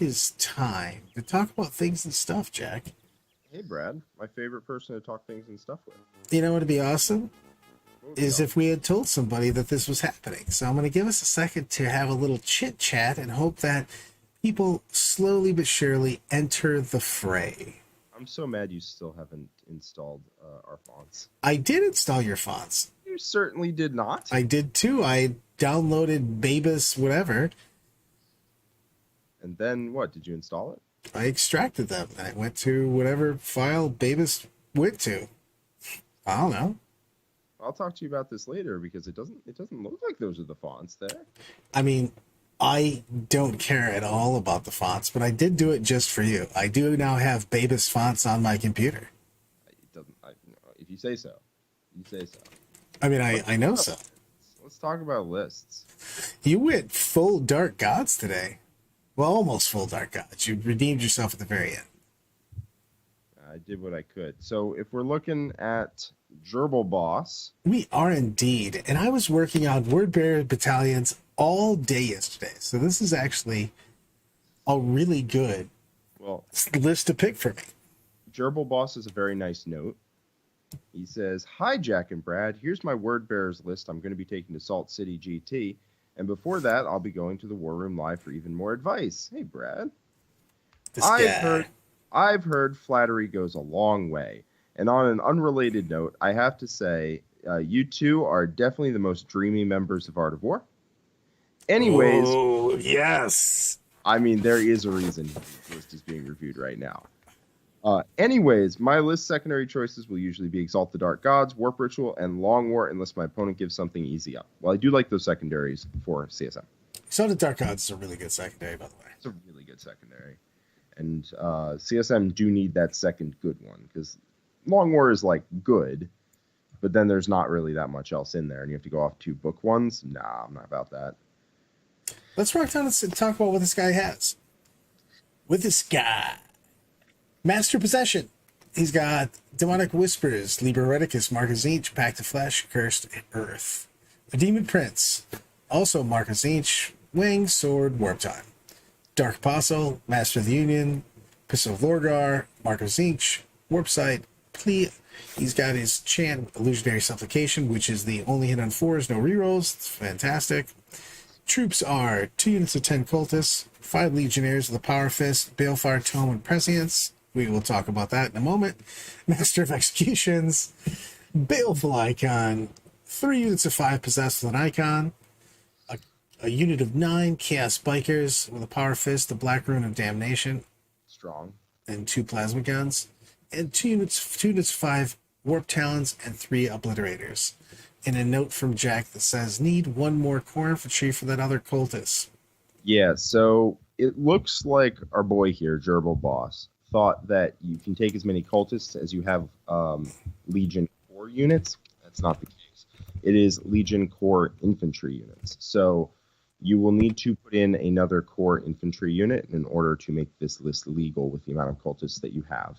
it is time to talk about things and stuff, Jack. Hey, Brad, my favorite person to talk things and stuff with. You know what would be awesome? What would be Is awesome? if we had told somebody that this was happening. So I'm going to give us a second to have a little chit chat and hope that people slowly but surely enter the fray. I'm so mad you still haven't installed our fonts. I did install your fonts. You certainly did not. I did too. I downloaded Babus, whatever. And then what? Did you install it? I extracted them and I went to whatever file Babus went to. I don't know. I'll talk to you about this later because it doesn't look like those are the fonts there. I mean, I don't care at all about the fonts, but I did do it just for you. I do now have Babus fonts on my computer. It doesn't. If you say so, you say so. I mean, I know so. Let's talk about lists. You went full Dark Gods today. Well, almost full Dark Gods. You redeemed yourself at the very end. I did what I could. So if we're looking at Gerbil Boss, We are indeed. And I was working on Word Bearer battalions all day yesterday. So this is actually a really good well, list to pick for me. Gerbil Boss is a very nice note. He says, "Hi, Jack and Brad. Here's my word bearers list I'm going to be taking to Salt City GT. And before that, I'll be going to the War Room Live for even more advice." Hey, Brad. This I've guy. heard flattery goes a long way. And on an unrelated note, I have to say, you two are definitely the most dreamy members of Art of War. Anyways, Oh, yes. I mean, there is a reason this list is being reviewed right now. Anyways, my list secondary choices will usually be Exalt the Dark Gods, Warp Ritual, and Long War, unless my opponent gives something easy up. Well, I do like those secondaries for CSM. So the Dark Gods is a really good secondary, by the way. It's a really good secondary. And CSM do need that second good one, because Long War is, like, good, but then there's not really that much else in there, and you have to go off 2 book ones. Nah, I'm not about that. Let's rock down and talk about what this guy has. With this guy, Master Possession. He's got Demonic Whispers, Liber Reticus, Marcus Inch, Pact of Flesh, Cursed Earth. A Demon Prince, also Marcus Inch, Wing, Sword, Warp Time. Dark Apostle, Master of the Union, Pistol of Lorgar, Marcus Inch, Warp Sight, Plea. He's got his chant, Illusionary Supplication, which is the only hit on 4s, no rerolls. It's fantastic. Troops are 2 units of 10 cultists, 5 legionnaires with a power fist, balefire tome, and prescience. We will talk about that in a moment. Master of Executions, baleful icon, 3 units of 5 possessed with an icon, a unit of 9 chaos bikers with a power fist, the black rune of damnation, Strong. and 2 plasma guns, and 2 units 5 warp talons, and 3 obliterators. And a note from Jack that says, need 1 more core infantry for that other cultist. Yeah, so it looks like our boy here, Gerbil Boss, thought that you can take as many cultists as you have Legion core units. That's not the case. It is Legion core infantry units. So you will need to put in another core infantry unit in order to make this list legal with the amount of cultists that you have.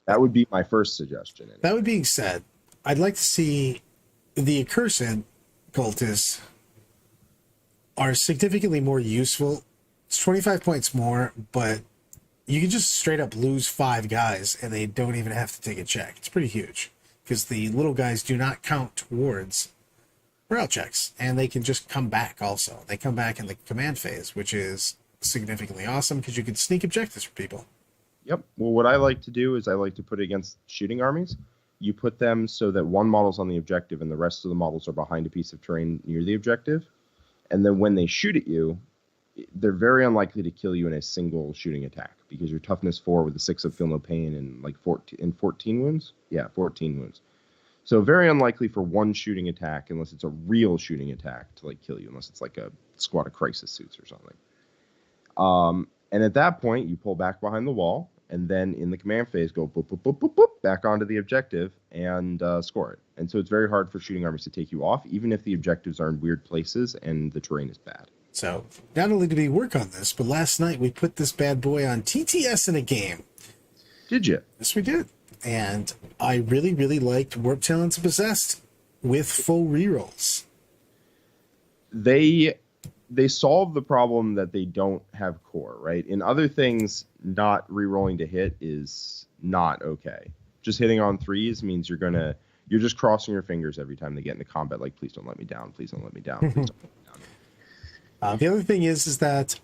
That would be my first suggestion. That would being said, I'd like to see the accursed cultists are significantly more useful. It's 25 points more, but you can just straight up lose 5 guys and they don't even have to take a check. It's pretty huge because the little guys do not count towards morale checks, and they can just come back also. They come back in the command phase, which is significantly awesome because you can sneak objectives for people. Yep. Well, what I like to do is I like to put it against shooting armies. You put them so that one model's on the objective and the rest of the models are behind a piece of terrain near the objective. And then when they shoot at you, they're very unlikely to kill you in a single shooting attack because your toughness 4 with a 6 of feel no pain and like 14 wounds. Yeah, 14 wounds. So very unlikely for one shooting attack, unless it's a real shooting attack, to like kill you, unless it's like a squad of crisis suits or something. And at that point, you pull back behind the wall, and then in the command phase, go boop, boop, boop, boop, boop, back onto the objective and score it. And so it's very hard for shooting armies to take you off, even if the objectives are in weird places and the terrain is bad. So not only did we work on this, but last night we put this bad boy on TTS in a game. Did you? Yes, we did. And I really, really liked Warp Talents Possessed with full rerolls. They they solve the problem that they don't have core, right? In other things, not re-rolling to hit is not okay. Just hitting on threes means you're just crossing your fingers every time they get into combat. Like, please don't let me down. Please don't let me down. Please don't let me down. The other thing is that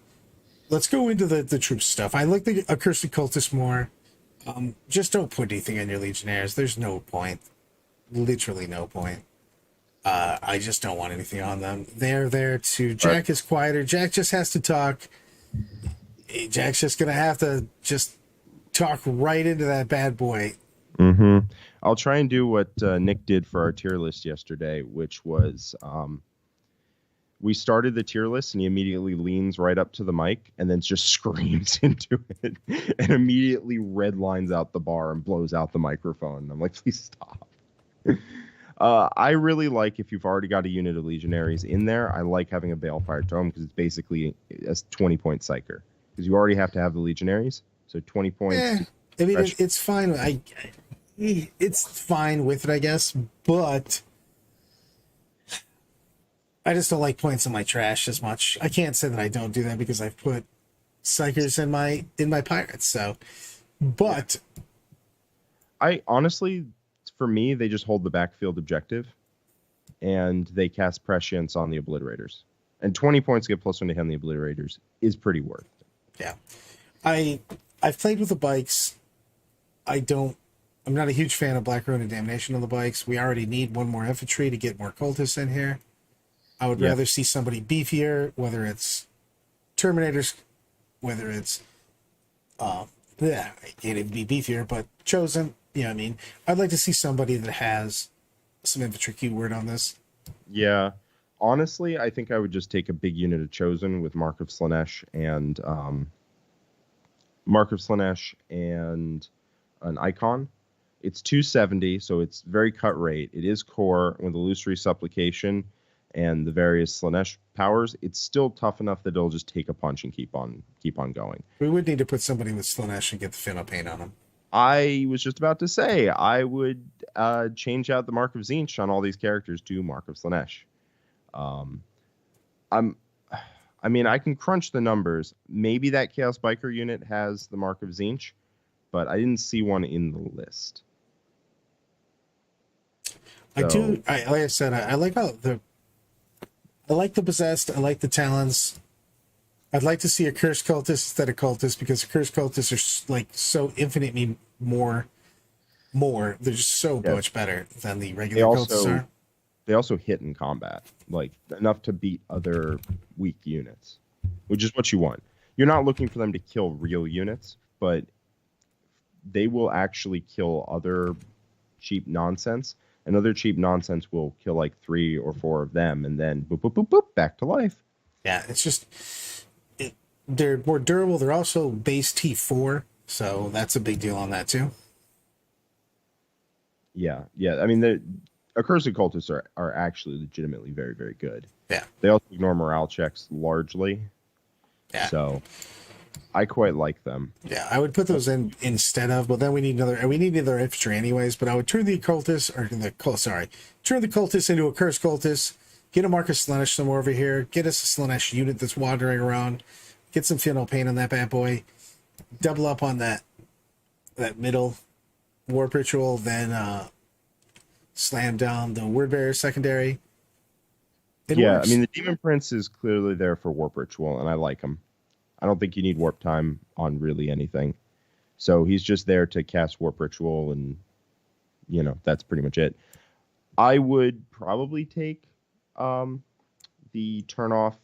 let's go into the troop stuff. I like the accursed cultist more. Just don't put anything on your legionnaires. There's no point. Literally no point. I just don't want anything on them. They're there to... Jack is quieter. Jack just has to talk. Jack's just going to have to just talk right into that bad boy. Mm-hmm. I'll try and do what Nick did for our tier list yesterday, which was we started the tier list and he immediately leans right up to the mic and then just screams into it and immediately red lines out the bar and blows out the microphone. I'm like, please stop. I really like, if you've already got a unit of legionaries in there, I like having a Balefire Tome because it's basically a 20-point psyker. Because you already have to have the legionaries, so 20 points. I mean, it's fine. It's fine with it, I guess, but I just don't like points in my trash as much. I can't say that I don't do that because I've put psychers in my pirates. So, but I honestly, for me, they just hold the backfield objective, and they cast prescience on the obliterators. And 20 points get +1 to hit on the obliterators is pretty worth it. Yeah, I've played with the bikes. I'm not a huge fan of Black Ruin and Damnation on the bikes. We already need one more infantry to get more cultists in here. I would rather see somebody beefier, whether it's Terminators, whether it's it'd be beefier, but chosen. You know what I mean? I'd like to see somebody that has some infantry keyword on this. Yeah. Honestly, I think I would just take a big unit of Chosen with Mark of Slaanesh and an Icon. It's 270, so it's very cut rate. It is core with illusory supplication and the various Slaanesh powers. It's still tough enough that it'll just take a punch and keep on going. We would need to put somebody with Slaanesh and get the Fino paint on them. I was just about to say I would change out the Mark of Tzeentch on all these characters to Mark of Slaanesh. I mean, I can crunch the numbers. Maybe that Chaos Biker unit has the Mark of Tzeentch, but I didn't see one in the list. So, like I said, I like the possessed. I like the talons. I'd like to see a cursed cultist instead of cultist because cursed cultists are like so infinitely more. They're just so much better than the regular cultists are. They also hit in combat, like enough to beat other weak units, which is what you want. You're not looking for them to kill real units, but they will actually kill other cheap nonsense. And other cheap nonsense will kill like 3 or 4 of them, and then boop, boop, boop, boop, back to life. Yeah, it's just... they're more durable. They're also base T4, so that's a big deal on that, too. Yeah. I mean, the accursed cultists are actually legitimately very, very good. Yeah. They also ignore morale checks largely. Yeah. So I quite like them. Yeah, I would put those in instead of, but then we need another infantry anyways, but I would turn turn the cultists into a cursed cultist, get a Marcus Slaanesh somewhere over here, get us a Slaanesh unit that's wandering around, get some Fino paint on that bad boy, double up on that middle Warp Ritual, then slam down the Word Bearer secondary. It works. I mean, the Demon Prince is clearly there for Warp Ritual, and I like him. I don't think you need warp time on really anything. So he's just there to cast Warp Ritual, and, that's pretty much it. I would probably take the turn off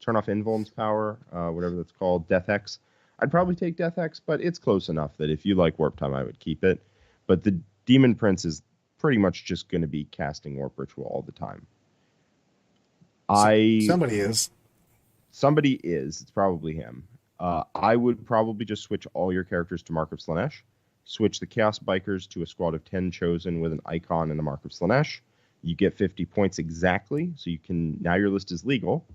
Invuln's power, whatever that's called, Death Hex. I'd probably take Death Hex, but it's close enough that if you like warp time, I would keep it. But the Demon Prince is pretty much just going to be casting Warp Ritual all the time. Somebody is. It's probably him. I would probably just switch all your characters to Mark of Slaanesh. Switch the Chaos Bikers to a squad of 10 Chosen with an Icon and a Mark of Slaanesh. You get 50 points exactly, so now your list is legal.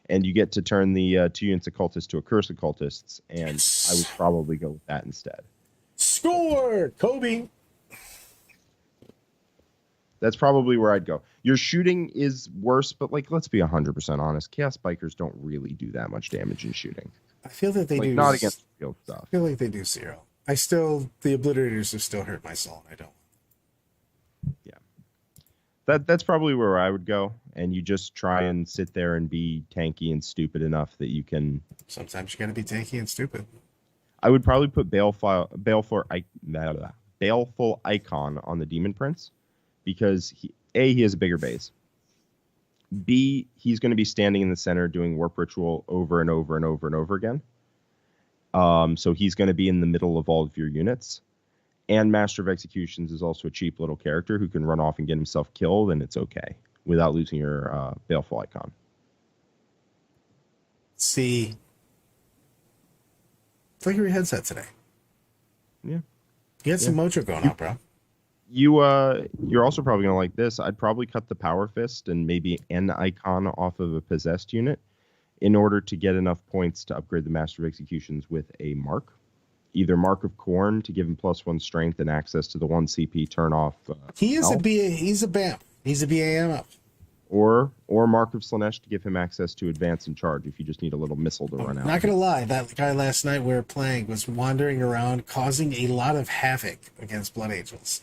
And you get to turn the 2 units of cultists to accursed cultists, and yes. I would probably go with that instead. Score! Kobe! That's probably where I'd go. Your shooting is worse, but like, let's be 100% honest. Chaos Bikers don't really do that much damage in shooting. I feel that they Like, do. not against field I stuff. feel like they do zero. The obliterators have still hurt my soul. And I don't. Yeah. That's probably where I would go. And you just try and sit there and be tanky and stupid enough that you can. Sometimes you gotta be tanky and stupid. I would probably put Baleful Icon on the Demon Prince because he has a bigger base. B, he's going to be standing in the center doing Warp Ritual over and over and over and over again. So he's going to be in the middle of all of your units. And Master of Executions is also a cheap little character who can run off and get himself killed, and it's okay without losing your Baleful Icon. See, it's like your headset today. Yeah. You had some mojo going on, bro. You're also probably going to like this. I'd probably cut the Power Fist and maybe an icon off of a possessed unit in order to get enough points to upgrade the Master of Executions with a mark. Either Mark of Corn to give him +1 strength and access to the 1 CP turn off. He's a BAM. He's a BAM up. Or Mark of Slanesh to give him access to advance and charge if you just need a little missile to run out. Not gonna lie, that guy last night we were playing was wandering around causing a lot of havoc against Blood Angels.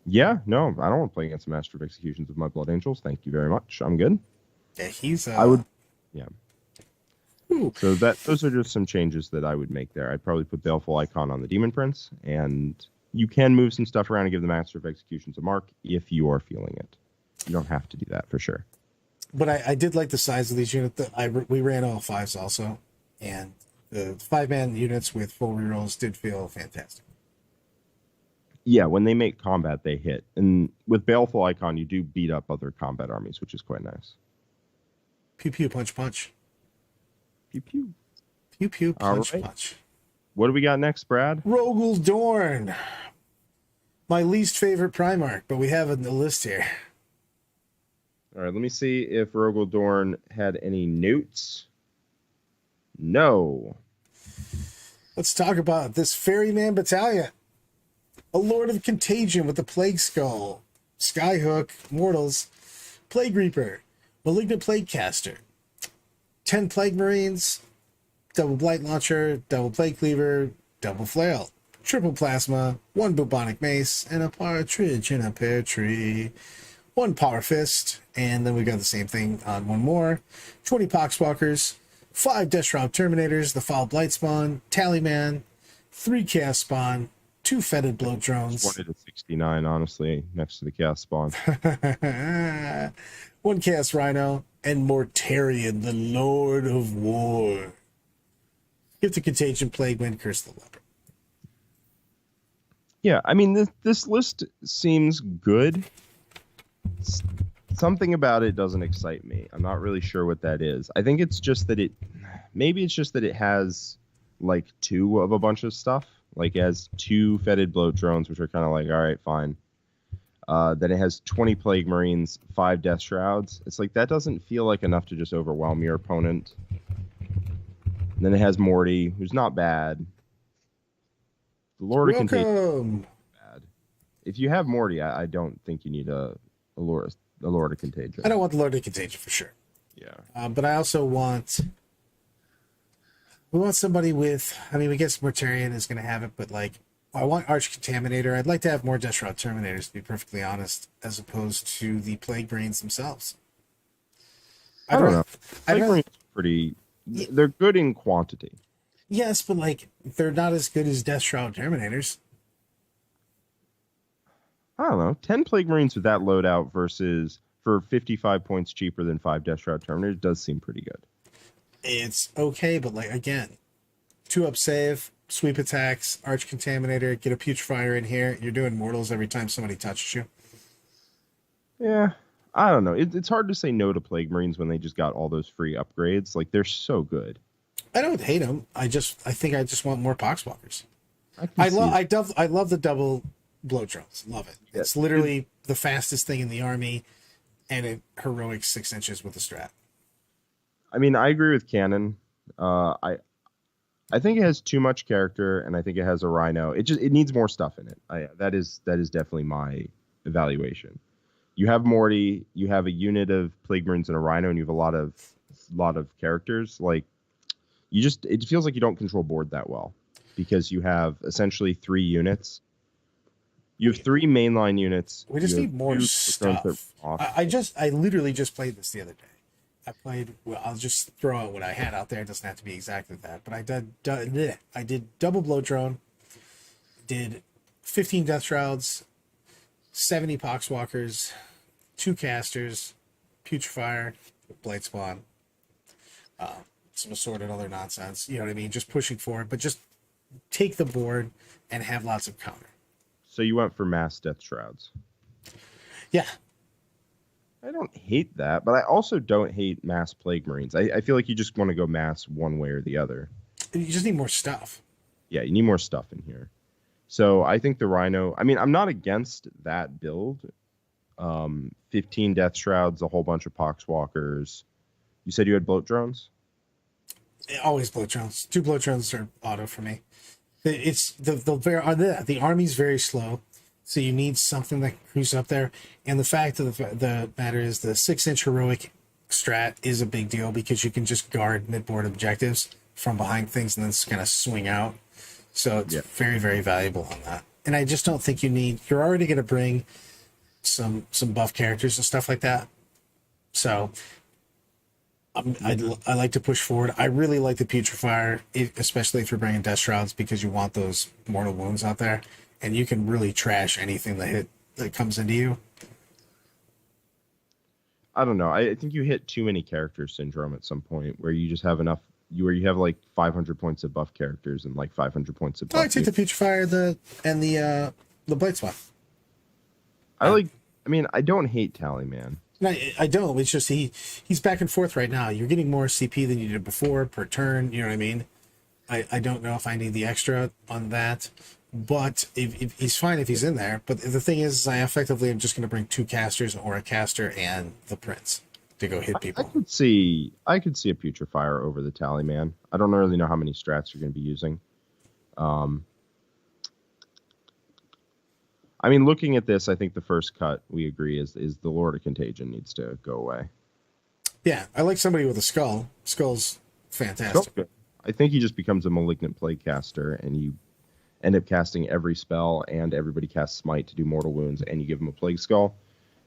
Yeah, no, I don't want to play against the Master of Executions with my Blood Angels. Thank you very much. I'm good. Yeah, I would. Yeah. Ooh. So those are just some changes that I would make there. I'd probably put Baleful Icon on the Demon Prince, and you can move some stuff around and give the Master of Executions a mark if you are feeling it. You don't have to do that for sure. But I did like the size of these units. We ran all 5s also, and the 5-man units with full rerolls did feel fantastic. Yeah, when they make combat, they hit. And with Baleful Icon, you do beat up other combat armies, which is quite nice. Pew pew punch punch. Pew pew. Pew pew punch right. punch. What do we got next, Brad? Rogel Dorn. My least favorite Primarch, but we have it in the list here. All right, let me see if Rogel Dorn had any notes. No. Let's talk about this Ferryman Battalion. A Lord of Contagion with the Plague Skull, Skyhook, Mortals, Plague Reaper, Malignant Plague Caster, 10 Plague Marines, double Blight Launcher, double Plague Cleaver, double Flail, triple Plasma, 1 Bubonic Mace, and a Partridge in a Pear Tree, 1 Power Fist, and then we got the same thing on 1 more, 20 Poxwalkers, 5 Death Shroud Terminators, the Foul Blight Spawn, Tallyman, 3 Chaos Spawn, 2 Fetid Bloat Drones. Wanted a 69, honestly, next to the Chaos Spawn. 1 Chaos Rhino, and Mortarion, the Lord of War. Give the Contagion, Plague Wind, Curse the Leper. Yeah, I mean, this list seems good. Something about it doesn't excite me. I'm not really sure what that is. I think it's just that maybe it's just that it has like 2 of a bunch of stuff. Like it has 2 Fetid Bloat Drones, which are kind of like, all right, fine. Then it has 20 Plague Marines, 5 Death Shrouds. It's like that doesn't feel like enough to just overwhelm your opponent. And then it has Morty, who's not bad. The Lord of Contagion. Bad. If you have Morty, I don't think you need a Lord of Contagion. I don't want the Lord of Contagion for sure. Yeah. But I also want... We want somebody with... I mean, we guess Mortarion is going to have it, but like... I want Arch Contaminator. I'd like to have more Death Shroud Terminators, to be perfectly honest, as opposed to the Plague Brains themselves. I don't know. Plague Brains are pretty... They're good in quantity. Yes, but like, they're not as good as Death Shroud Terminators. I don't know. 10 Plague Marines with that loadout versus for 55 points cheaper than 5 Death Shroud Terminators does seem pretty good. It's okay, but like, again, 2-up save, sweep attacks, Arch Contaminator, get a Putrefier in here. You're doing mortals every time somebody touches you. Yeah, I don't know. It's hard to say no to Plague Marines when they just got all those free upgrades. Like, they're so good. I don't hate them. I think I just want more Poxwalkers. I love the double blow drones. Love it. Yeah. It's literally the fastest thing in the army, and a heroic 6 inches with a strat. I mean, I agree with Cannon. I think it has too much character, and I think it has a Rhino. It needs more stuff in it. That is definitely my evaluation. You have Morty, you have a unit of Plague Marines and a Rhino, and you have a lot of characters. Like it feels like you don't control board that well because you have essentially 3 units. You have 3 mainline units. We just need more stuff. I literally just played this the other day. I played. Well, I'll just throw out what I had out there. It doesn't have to be exactly that, but I did double blow drone. Did 15 Death Shrouds, 70 Poxwalkers, 2 casters, Putrefier, Blight Spawn, some assorted other nonsense. You know what I mean? Just pushing forward, but just take the board and have lots of counter. So you went for mass Death Shrouds. Yeah. I don't hate that, but I also don't hate mass Plague Marines. I feel like you just want to go mass one way or the other. You just need more stuff. Yeah, you need more stuff in here. So I think the Rhino, I mean, I'm not against that build. 15 Death Shrouds, a whole bunch of Poxwalkers. You said you had bloat drones? Always bloat drones. 2 bloat drones are auto for me. It's the army's very slow, so you need something that cruise up there. And the fact of the matter is, the 6-inch heroic strat is a big deal because you can just guard midboard objectives from behind things and then just kind of swing out. So it's very, very valuable on that. And I just don't think you're already going to bring some buff characters and stuff like that. So I like to push forward. I really like the Putrefier, especially if you're bringing Death Shrouds, because you want those mortal wounds out there, and you can really trash anything that comes into you. I don't know. I think you hit too many character syndrome at some point where you just have enough. Where you have like 500 points of buff characters and like 500 points of buff. I take the Putrefier and the Blight Spawn. I mean, I don't hate Tally, man. No, I don't. It's just he's back and forth right now. You're getting more CP than you did before per turn. You know what I mean? I don't know if I need the extra on that, but if he's fine if he's in there. But the thing is I effectively am just going to bring 2 casters or a caster and the Prince to go hit people. I could see a Putrefier over the Tally, man. I don't really know how many strats you're going to be using. I mean, looking at this, I think the first cut we agree is the Lord of Contagion needs to go away. Yeah, I like somebody with a skull. Skull's fantastic. Skull's good. I think he just becomes a malignant plague caster, and you end up casting every spell, and everybody casts Smite to do mortal wounds, and you give him a plague skull.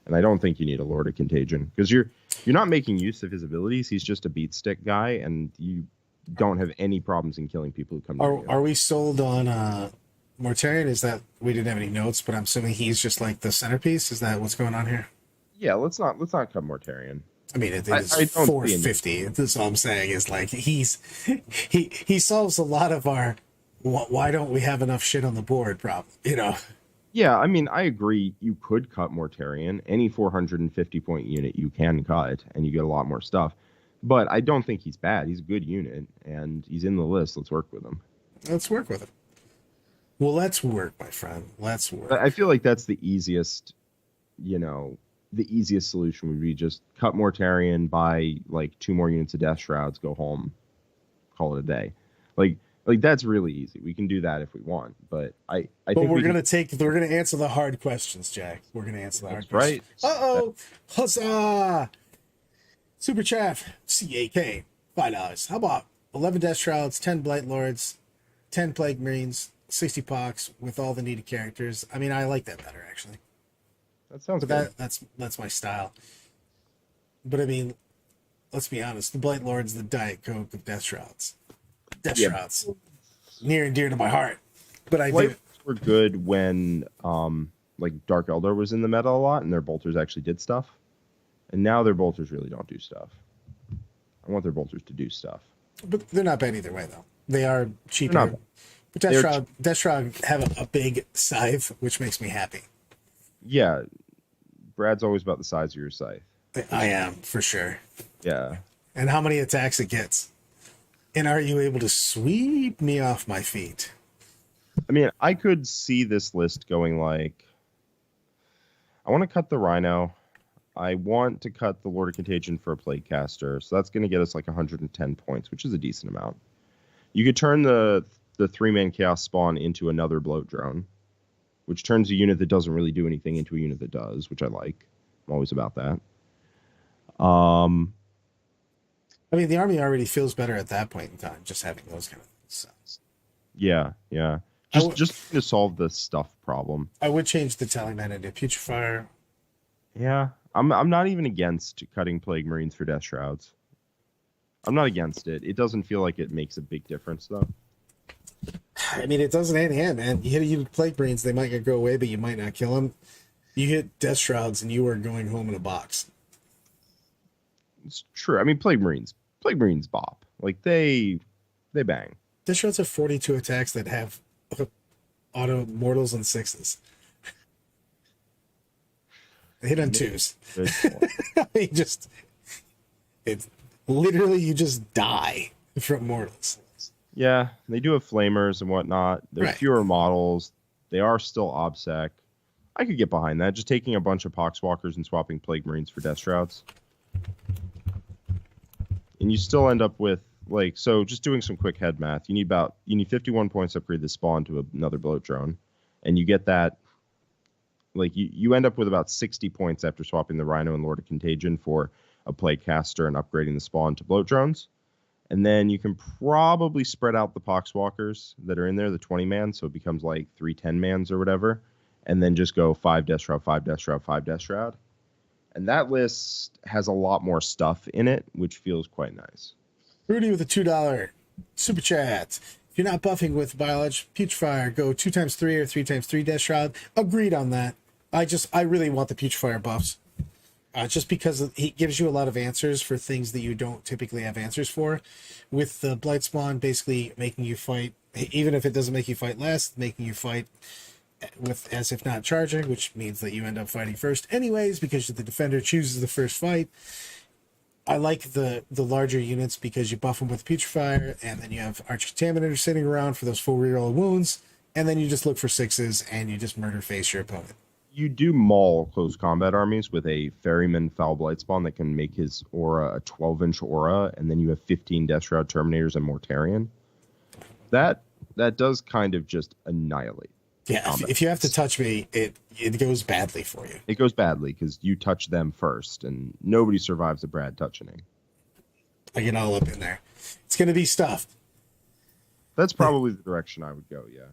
And I don't think you need a Lord of Contagion because you're not making use of his abilities. He's just a beat stick guy, and you don't have any problems in killing people who come to you. Are we sold on Mortarion? Is that we didn't have any notes, but I'm assuming he's just like the centerpiece. Is that what's going on here? Yeah, let's not cut Mortarion. I mean, it is 450. That's all I'm saying is like he solves a lot of our why don't we have enough shit on the board problem, you know? Yeah, I mean, I agree. You could cut Mortarion. Any 450 point unit you can cut, and you get a lot more stuff. But I don't think he's bad. He's a good unit, and he's in the list. Let's work with him. Let's work with him. Well, let's work, my friend. Let's work. I feel like that's the easiest, the easiest solution would be just cut Mortarion, buy like 2 more units of Death Shrouds, go home, call it a day. Like that's really easy. We can do that if we want, but I think we're gonna answer the hard questions, Jack. We're gonna answer the hard questions. Right. Uh-oh. Huzzah! Super chat, CAK, $5. How about 11 Death Shrouds, 10 Blight Lords, 10 Plague Marines, 60 Pox with all the needed characters? I mean, I like that better, actually. That sounds good. That's my style. But I mean, let's be honest, the Blight Lord's the Diet Coke of Death Shrouds. Death Shrouds. Near and dear to my heart. But I do. Were good when like Dark Eldar was in the meta a lot and their bolters actually did stuff. And now their bolters really don't do stuff. I want their bolters to do stuff. But they're not bad either way, though. They are cheaper. But Death Shroud have a big scythe, which makes me happy. Yeah. Brad's always about the size of your scythe. I am, for sure. Yeah. And how many attacks it gets. And are you able to sweep me off my feet? I mean, I could see this list going like, I want to cut the Rhino. I want to cut the Lord of Contagion for a Plague Caster. So that's going to get us like 110 points, which is a decent amount. You could turn the 3-man Chaos Spawn into another Bloat Drone, which turns a unit that doesn't really do anything into a unit that does, which I like. I'm always about that. I mean, the army already feels better at that point in time, just having those kind of things. So. Yeah. Just to solve the stuff problem. I would change the Tallyman into Putrefier. Yeah. I'm not even against cutting Plague Marines for Death Shrouds. I'm not against it. It doesn't feel like it makes a big difference, though. I mean, it doesn't hand in hand, man. You hit a unit of Plague Marines, they might go away, but you might not kill them. You hit Death Shrouds, and you are going home in a box. It's true. I mean, Plague Marines bop. Like, they bang. Death Shrouds have 42 attacks that have auto mortals and 6s. They hit on 2s. You just die from mortals. Yeah, they do have flamers and whatnot. They're right. Fewer models. They are still OBSEC. I could get behind that. Just taking a bunch of Poxwalkers and swapping Plague Marines for Death Shrouds. And you still end up with, like, so just doing some quick head math, you need 51 points to upgrade the spawn to another bloat drone. And you get that, like, you end up with about 60 points after swapping the Rhino and Lord of Contagion for a Plague Caster and upgrading the spawn to bloat drones. And then you can probably spread out the Poxwalkers that are in there, the 20-man, so it becomes like 3 10-mans or whatever. And then just go 5 Death Shroud, 5 Death Shroud, 5 Death Shroud. And that list has a lot more stuff in it, which feels quite nice. Rudy with a $2 super chat. If you're not buffing with Biology Putrefier, go 2x3 or 3x3 Death Shroud. Agreed on that. I really want the Putrefier buffs. Just because he gives you a lot of answers for things that you don't typically have answers for. With the Blight Spawn basically making you fight, even if it doesn't make you fight less, making you fight with as if not charging, which means that you end up fighting first anyways because the defender chooses the first fight. I like the larger units because you buff them with Putrefier, and then you have Archer Contaminator sitting around for those full reroll wounds, and then you just look for 6s and you just murder face your opponent. You do maul close combat armies with a Ferryman Foul Blight Spawn that can make his aura a 12-inch aura, and then you have 15 Death Shroud Terminators and Mortarion. That does kind of just annihilate. Yeah, if you have to touch me, it goes badly for you. It goes badly because you touch them first, and nobody survives a Brad touching. I get all up in there. It's going to be stuffed. That's probably the direction I would go, yeah.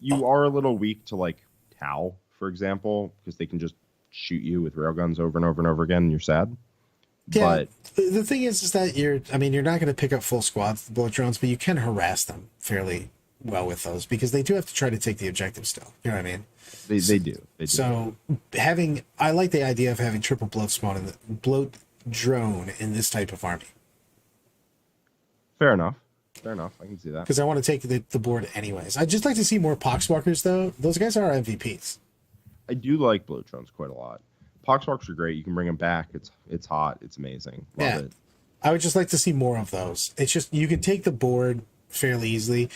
You are a little weak to, like, Tau, for example, because they can just shoot you with railguns over and over and over again, and you're sad. Yeah, but the thing is that you're not going to pick up full squads, the bullet drones, but you can harass them fairly well with those because they do have to try to take the objective still. You know what I mean? They do. So I like the idea of having triple bloat spawn and the bloat drone in this type of army. Fair enough. I can see that. Because I want to take the board anyways. I'd just like to see more Poxwalkers, though. Those guys are MVPs. I do like bloat drones quite a lot. Poxwalkers are great. You can bring them back. It's hot. It's amazing. Love it. I would just like to see more of those. It's just, you can take the board fairly easily.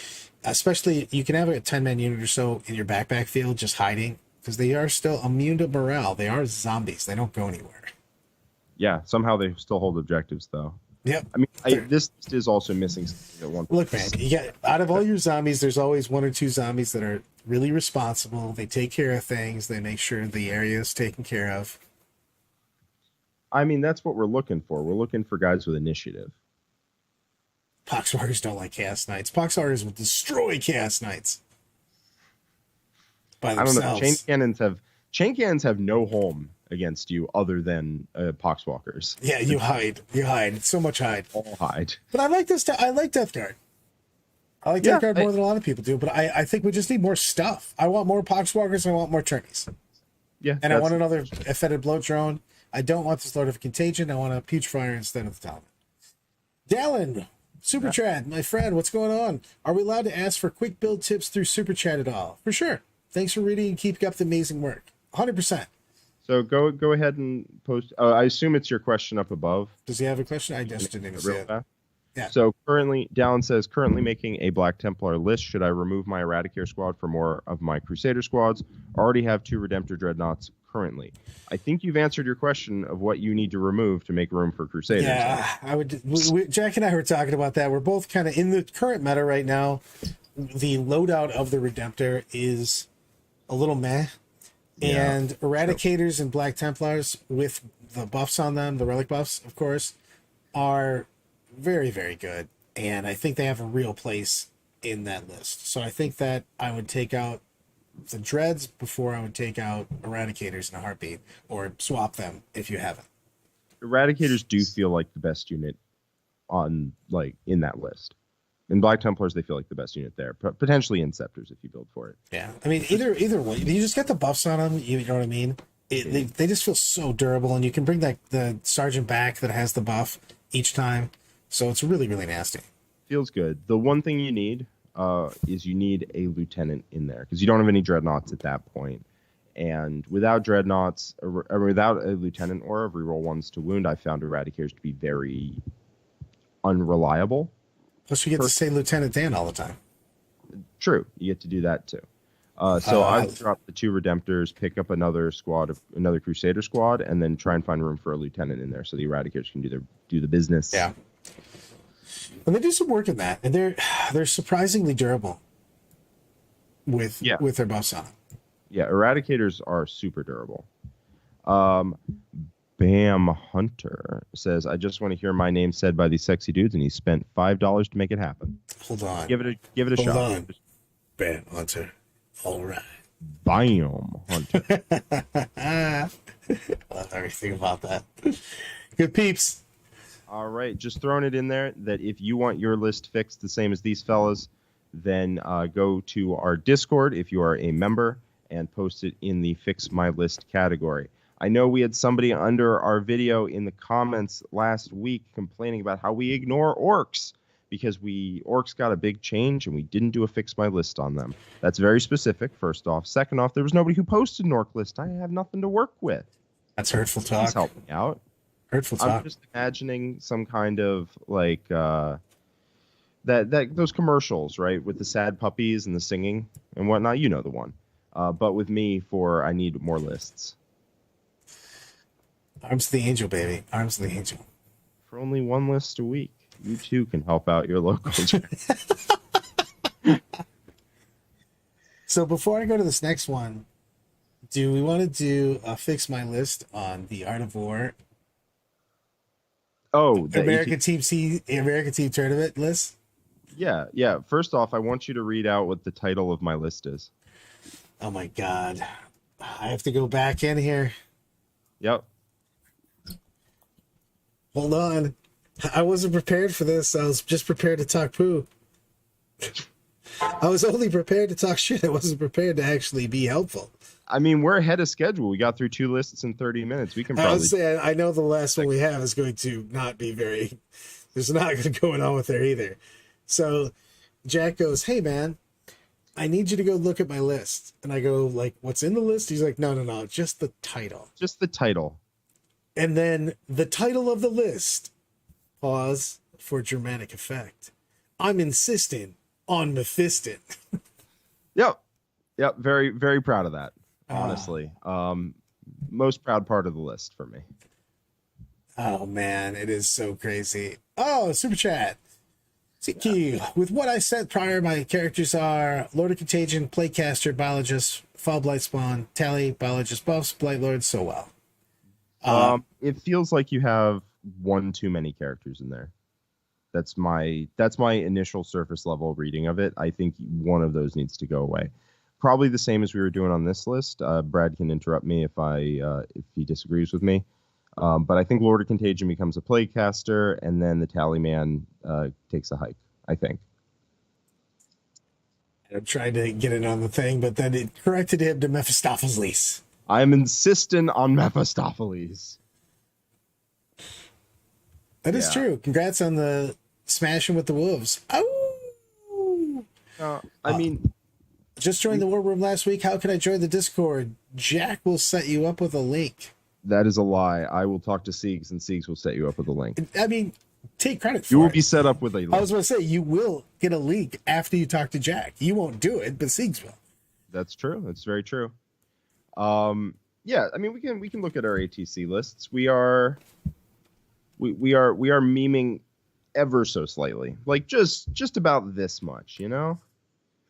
Especially, you can have a 10-man unit or so in your backpack field just hiding. Because they are still immune to morale. They are zombies. They don't go anywhere. Yeah, somehow they still hold objectives, though. Yep. I mean, this is also missing something at one point. Look, man, you got, out of all your zombies, there's always 1 or 2 zombies that are really responsible. They take care of things. They make sure the area is taken care of. I mean, that's what we're looking for. We're looking for guys with initiative. Poxwalkers don't like Chaos Knights. Poxwalkers will destroy Chaos Knights by themselves. I don't know. Chain cannons have no home against you other than Poxwalkers. Yeah, you hide. So much hide. All hide. But I like this. I like Death Guard. I like Death Guard more than a lot of people do. But I think we just need more stuff. I want more Poxwalkers. I want more turkeys. Yeah. And I want another fetid bloat drone. I don't want this Lord of Contagion. I want a Putrefier instead of the Talon. Dallin, Super Chat, my friend, what's going on? Are we allowed to ask for quick build tips through Super Chat at all? For sure. Thanks for reading and keep up the amazing work. 100%. So go ahead and post. I assume it's your question up above. Does he have a question? I just didn't even see it. Yeah. So Dallin says, currently making a Black Templar list. Should I remove my Eradicator squad for more of my Crusader squads? Already have 2 Redemptor Dreadnoughts currently. I think you've answered your question of what you need to remove to make room for Crusaders. Yeah, I would. Jack and I were talking about that. We're both kind of in the current meta right now. The loadout of the Redemptor is a little meh. Yeah. And Eradicators and Black Templars with the buffs on them, the relic buffs, of course, are very, very good. And I think they have a real place in that list. So I think that I would take out the Dreads before I would take out Eradicators in a heartbeat, or swap them if you haven't. Eradicators do feel like the best unit on like in that list. In Black Templars, they feel like the best unit there. Potentially Inceptors if you build for it. Yeah, I mean either way, you just get the buffs on them. You know what I mean? They just feel so durable, and you can bring that the sergeant back that has the buff each time. So it's really, really nasty. Feels good. The one thing you need is you need a lieutenant in there because you don't have any dreadnoughts at that point. And without dreadnoughts, or without a lieutenant or a reroll ones to wound, I found Eradicators to be very unreliable. Plus, you get to say Lieutenant Dan all the time. True, you get to do that too. So I would drop the 2 Redemptors, pick up another Crusader squad, and then try and find room for a lieutenant in there so the Eradicators can do the business. Yeah, and they do some work in that, and they're surprisingly durable with their buffs on them. Yeah, Eradicators are super durable. Bam Hunter says, I just want to hear my name said by these sexy dudes, and he spent $5 to make it happen. Hold on. Give it a shot. Hold on. Bam Hunter. All right. Bam Hunter. Love everything about that. Good peeps. All right, just throwing it in there that if you want your list fixed the same as these fellas, then go to our Discord if you are a member and post it in the Fix My List category. I know we had somebody under our video in the comments last week complaining about how we ignore orcs because orcs got a big change and we didn't do a Fix My List on them. That's very specific, first off. Second off, there was nobody who posted an orc list. I have nothing to work with. That's hurtful talk. Please help me out. Hurtful talk. I'm just imagining some kind of like that those commercials, right, with the sad puppies and the singing and whatnot. You know the one. But with me, I need more lists. Arms to the angel, baby. Arms to the angel. For only 1 list a week, you too can help out your local. So before I go to this next one, do we want to do a Fix My List on the Art of War? Oh, the American Team Tournament list? Yeah. First off, I want you to read out what the title of my list is. Oh my God. I have to go back in here. Yep. Hold on. I wasn't prepared for this. I was just prepared to talk poo. I was only prepared to talk shit. I wasn't prepared to actually be helpful. I mean, we're ahead of schedule. We got through 2 lists in 30 minutes. We can probably... I was saying, I know the last one we have is going to not be very... There's not going to go on with there either. So Jack goes, hey, man, I need you to go look at my list. And I go, like, what's in the list? He's like, no, just the title. Just the title. And then the title of the list, pause for dramatic effect. I'm insisting on Mephiston. Yep. Very, very proud of that, honestly. Most proud part of the list for me. Oh, man, it is so crazy. Oh, super chat. Thank you. With what I said prior, my characters are Lord of Contagion, Playcaster, Biologist, Fall Blight Spawn, Tally, Biologist Buffs, Blight Lord, so well. It feels like you have one too many characters in there. That's my initial surface level reading of it. I think one of those needs to go away. Probably the same as we were doing on this list. Brad can interrupt me if he disagrees with me. But I think Lord of Contagion becomes a Plaguecaster, and then the Tallyman takes a hike, I think. I'm trying to get it on the thing, but then it corrected him to Mephistopheles. I'm insisting on Mephistopheles. That is true. Congrats on the smashing with the wolves. Oh! I mean... Just joined the war room last week. How can I join the Discord? Jack will set you up with a link. That is a lie. I will talk to Siegs, and Siegs will set you up with a link. I mean, take credit for it. You will be set up with a link. I was going to say, you will get a link after you talk to Jack. You won't do it, but Siegs will. That's true. That's very true. Yeah, I mean, we can look at our ATC lists. We are memeing ever so slightly, like just about this much, you know,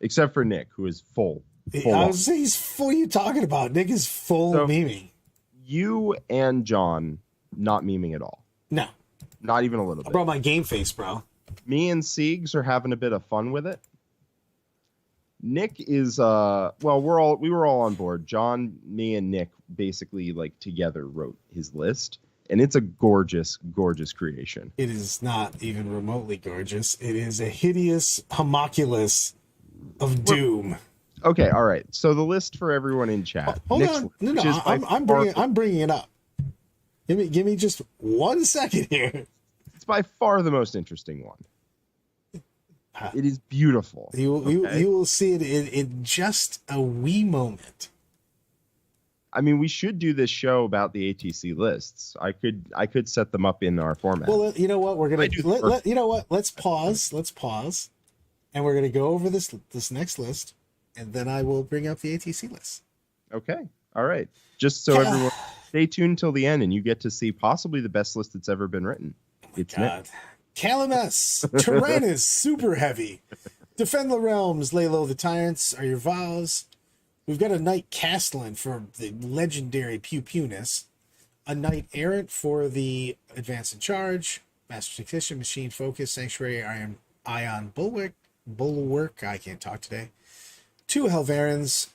except for Nick, who is full full I on. was saying he's full. What are you talking about? Nick is full So- memeing. You and John not memeing at all. No, Not even a little I bit. brought my game face, bro. Me and Siegs are having a bit of fun with it. Nick is well, we were all on board. John, me, and Nick basically like together wrote his list, and it's a gorgeous, gorgeous creation. It is not even remotely gorgeous. It is a hideous homunculus of doom. Okay, all right. So the list for everyone in chat. Hold Nick's on, list, no, which is by I'm bringing it up. Give me just 1 second here. It's by far the most interesting one. It is beautiful. You will see it in just a wee moment. I mean, we should do this show about the ATC lists. I could set them up in our format. Well, you know what? We're gonna you know what? Let's pause, and we're gonna go over this next list, and then I will bring up the ATC list. Okay, all right. Just so everyone, stay tuned till the end, and you get to see possibly the best list that's ever been written. It's Nick. Calamus, Tyrannus, super heavy. Defend the realms, lay low the tyrants are your vows. We've got a Knight Castellan for the legendary Pew Pewness, a Knight Errant for the Advance and Charge, Master Tactician, Machine Focus, Sanctuary, Ion Bulwark, I can't talk today, 2 Helverins,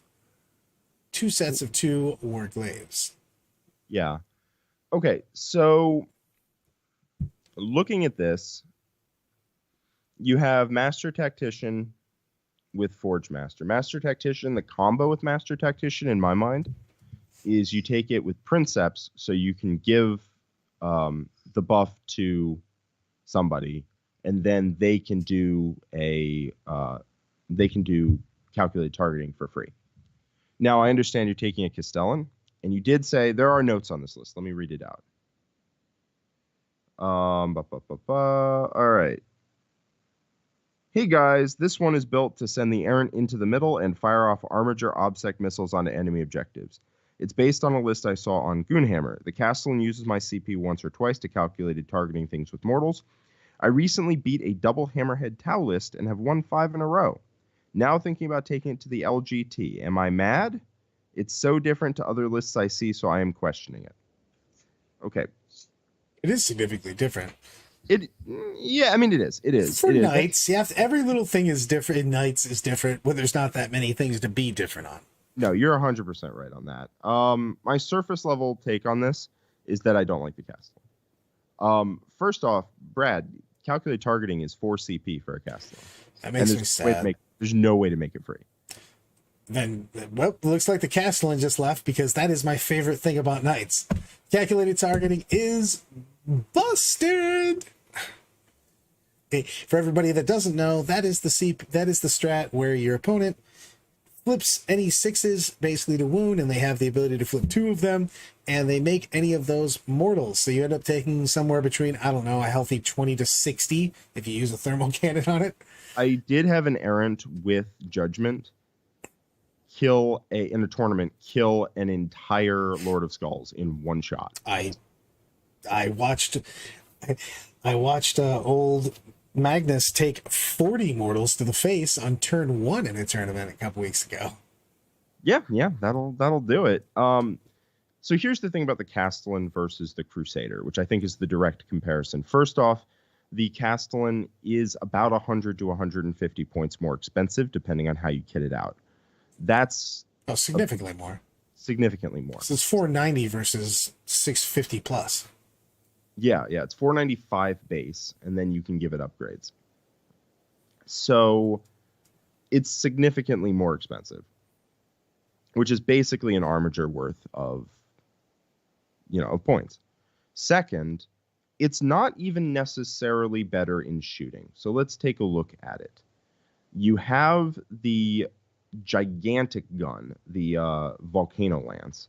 2 sets of 2 Warglaves. Yeah. Okay, so looking at this, you have Master Tactician with Forge Master. Master Tactician, the combo with Master Tactician, in my mind, is you take it with Princeps, so you can give the buff to somebody, and then they can do calculated targeting for free. Now, I understand you're taking a Castellan, and you did say there are notes on this list. Let me read it out. All right. Hey guys, this one is built to send the Errant into the middle and fire off Armiger Obsec missiles onto enemy objectives. It's based on a list I saw on Goonhammer. The Castellan uses my CP once or twice to calculated targeting things with mortals. I recently beat a double Hammerhead Tau list and have won 5 in a row. Now thinking about taking it to the LGT. Am I mad? It's so different to other lists I see, so I am questioning it. Okay. It is significantly different. Yeah, I mean it is. It is. For Knights, you have to, every little thing is different. In Knights is different when there's not that many things to be different on. No, you're 100% right on that. My surface level take on this is that I don't like the Castellan. First off, Brad, calculated targeting is 4 CP for a Castellan. That makes me sad. There's no way to make it free. Then, well, it looks like the Castellan just left because that is my favorite thing about Knights. Calculated targeting is busted. For everybody that doesn't know, that is the strat where your opponent flips any 6s basically to wound, and they have the ability to flip 2 of them, and they make any of those mortals. So you end up taking somewhere between, I don't know, a healthy 20 to 60 if you use a thermal cannon on it. I did have an Errant with Judgment in a tournament kill an entire Lord of Skulls in one shot. I watched old Magnus take 40 mortals to the face on turn 1 in a tournament a couple weeks ago. Yeah, that'll do it. So here's the thing about the Castellan versus the Crusader, which I think is the direct comparison. First off, the Castellan is about 100 to 150 points more expensive, depending on how you kit it out. That's significantly more. Significantly more. So it's 490 versus 650 plus. Yeah, it's 495 base, and then you can give it upgrades. So it's significantly more expensive, which is basically an Armiger worth of points. Second, it's not even necessarily better in shooting. So let's take a look at it. You have the gigantic gun, the Volcano Lance,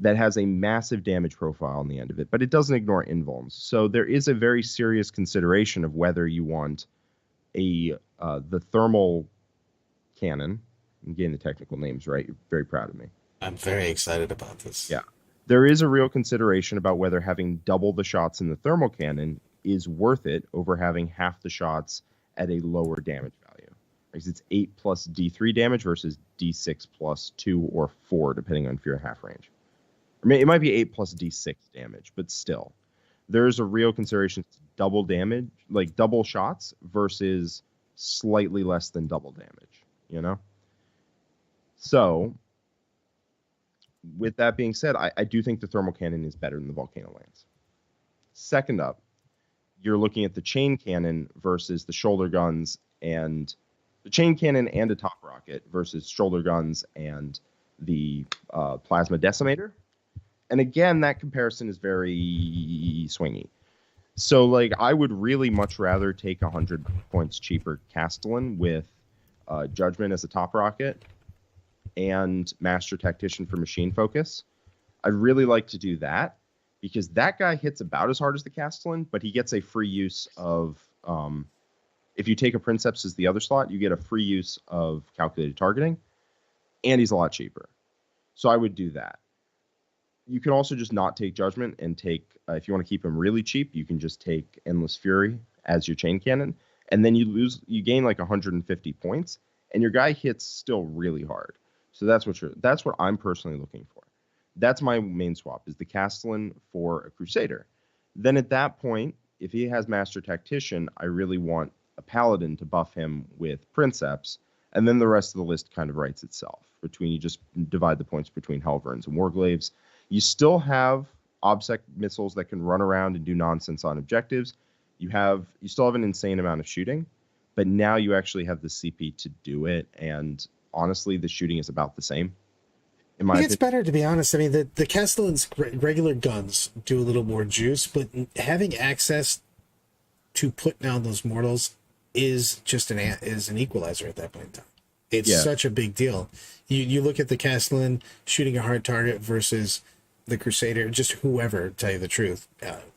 that has a massive damage profile on the end of it, but it doesn't ignore invulns. So there is a very serious consideration of whether you want the thermal cannon. I'm getting the technical names right. You're very proud of me. I'm very excited about this. Yeah. There is a real consideration about whether having double the shots in the thermal cannon is worth it over having half the shots at a lower damage value. Because it's 8 plus D3 damage versus D6 plus 2 or 4, depending on if you're half range. I mean, it might be 8 plus D6 damage, but still. There's a real consideration to double damage, like double shots versus slightly less than double damage, you know? So, with that being said, I do think the thermal cannon is better than the volcano lance. Second up, you're looking at the chain cannon versus the shoulder guns, and the chain cannon and a top rocket versus shoulder guns and the plasma decimator. And again, that comparison is very swingy. So, like, I would really much rather take 100 points cheaper Castellan with Judgment as a top rocket and Master Tactician for machine focus. I'd really like to do that because that guy hits about as hard as the Castellan, but he gets a free use of... if you take a Princeps as the other slot, you get a free use of calculated targeting, and he's a lot cheaper. So I would do that. You can also just not take Judgment and take, if you want to keep him really cheap, you can just take Endless Fury as your chain cannon, and then you gain like 150 points, and your guy hits still really hard. So that's what I'm personally looking for. That's my main swap, is the Castellan for a Crusader. Then at that point, if he has Master Tactician, I really want a Paladin to buff him with Princeps, and then the rest of the list kind of writes itself. You just divide the points between Helverins and Warglaives. You still have OBSEC missiles that can run around and do nonsense on objectives. You still have an insane amount of shooting, but now you actually have the CP to do it, and honestly, the shooting is about the same. I think it's better, to be honest. I mean, the Castellan's regular guns do a little more juice, but having access to put down those mortals is just an equalizer at that point in time. It's such a big deal. You look at the Castellan shooting a hard target versus the Crusader, just whoever, to tell you the truth,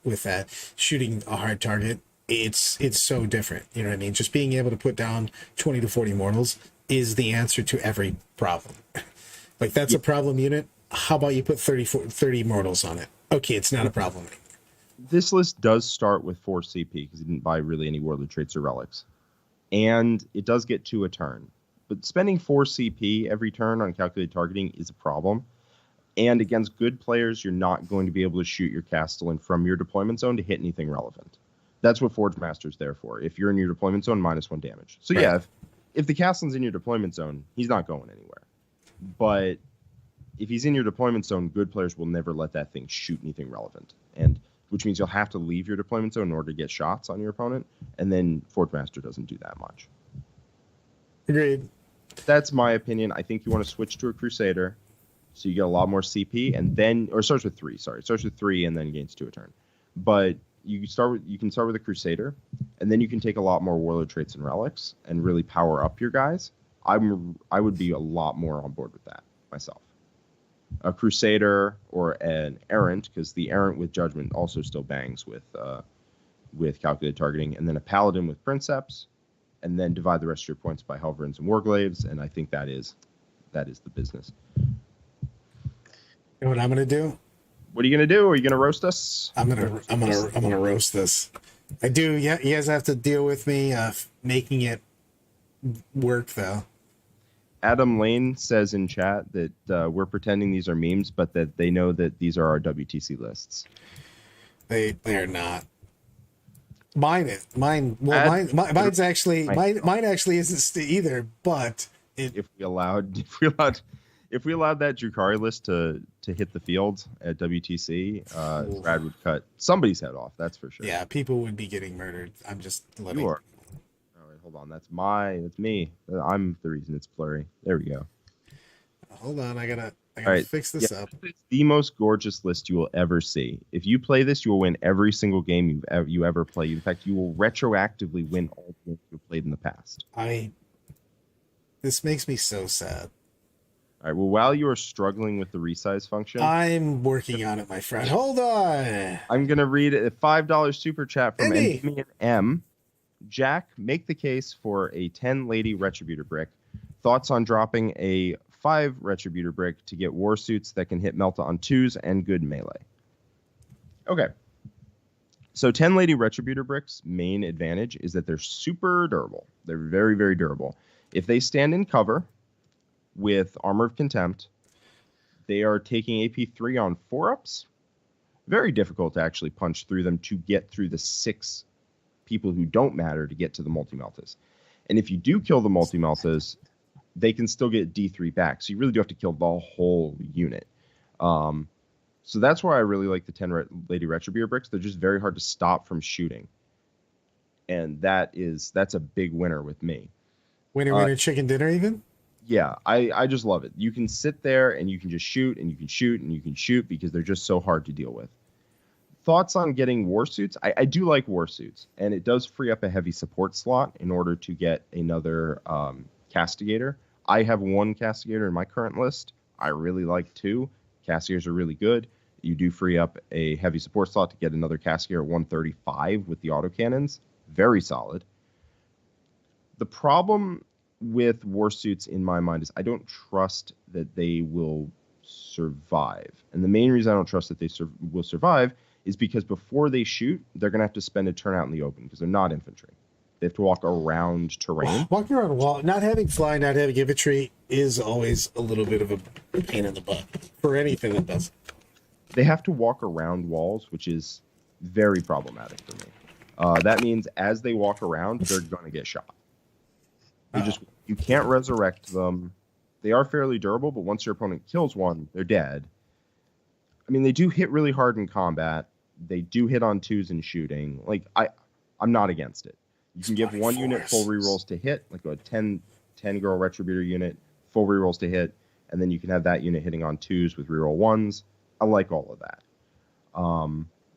with that, shooting a hard target, it's so different. You know what I mean? Just being able to put down 20 to 40 mortals is the answer to every problem. Like, that's a problem unit. How about you put 30 mortals on it? Okay, it's not a problem anymore. This list does start with 4 CP because you didn't buy really any warlord traits or relics. And it does get 2 a turn. But spending 4 CP every turn on calculated targeting is a problem. And against good players, you're not going to be able to shoot your Castellan from your deployment zone to hit anything relevant. That's what Forge Master's there for. If you're in your deployment zone, -1 damage. So right. Yeah, if the Castellan's in your deployment zone, he's not going anywhere. But if he's in your deployment zone, good players will never let that thing shoot anything relevant. And which means you'll have to leave your deployment zone in order to get shots on your opponent. And then Forge Master doesn't do that much. Agreed. That's my opinion. I think you want to switch to a Crusader, so you get a lot more CP, and then, or it starts with 3. Sorry, it starts with 3 and then gains 2 a turn. But you can start with a Crusader, and then you can take a lot more warlord traits and relics and really power up your guys. I would be a lot more on board with that myself. A Crusader or an Errant, because the Errant with Judgment also still bangs with calculated targeting, and then a Paladin with Princeps, and then divide the rest of your points by Helverins and Warglaives, and I think that is the business. You know what I'm gonna do? What are you gonna do? Are you gonna roast us? I'm gonna roast this. I do. Yeah, you guys have to deal with me making it work though. Adam Lane says in chat that we're pretending these are memes, but that they know that these are our WTC lists. They are not. Mine actually isn't either. But if we allowed that Drukhari list to hit the field at WTC, Brad would cut somebody's head off. That's for sure. Yeah, people would be getting murdered. I'm just letting. You are. All right, hold on. That's me. I'm the reason it's blurry. There we go. Hold on, I gotta fix this up. It's the most gorgeous list you will ever see. If you play this, you will win every single game you ever play. In fact, you will retroactively win all the games you've played in the past. This makes me so sad. All right. Well, while you are struggling with the resize function, I'm working on it, my friend. Hold on. I'm gonna read a $5 super chat from Endymion M. Jack, make the case for a 10 Lady Retributor brick. Thoughts on dropping a 5 Retributor brick to get war suits that can hit Melta on 2s and good melee. Okay. So 10 Lady Retributor bricks' main advantage is that they're super durable. They're very, very durable. If they stand in cover with Armor of Contempt, they are taking AP3 on 4-ups. Very difficult to actually punch through them to get through the 6 people who don't matter to get to the Multi-Meltas. And if you do kill the Multi-Meltas, they can still get D3 back. So you really do have to kill the whole unit. So that's why I really like the 10 Lady Retributor bricks. They're just very hard to stop from shooting. And that's a big winner with me. Winner, chicken dinner even? Yeah, I just love it. You can sit there and you can just shoot and you can shoot and you can shoot because they're just so hard to deal with. Thoughts on getting war suits? I do like war suits, and it does free up a heavy support slot in order to get another castigator. I have 1 castigator in my current list. I really like 2. Castigators are really good. You do free up a heavy support slot to get another castigator at 135 with the autocannons. Very solid. The problem with war suits in my mind is I don't trust that they will survive. And the main reason I don't trust that they will survive is because before they shoot, they're going to have to spend a turn out in the open because they're not infantry. They have to walk around terrain. Walking around a wall, not having fly, not having infantry is always a little bit of a pain in the butt for anything that does. They have to walk around walls, which is very problematic for me. That means as they walk around, they're going to get shot. You can't resurrect them. They are fairly durable, but once your opponent kills one, they're dead. I mean, they do hit really hard in combat. They do hit on 2s in shooting. Like, I'm not against it. You can give 1 unit full rerolls to hit, like a 10 girl Retributor unit, full rerolls to hit, and then you can have that unit hitting on 2s with reroll 1s. I like all of that.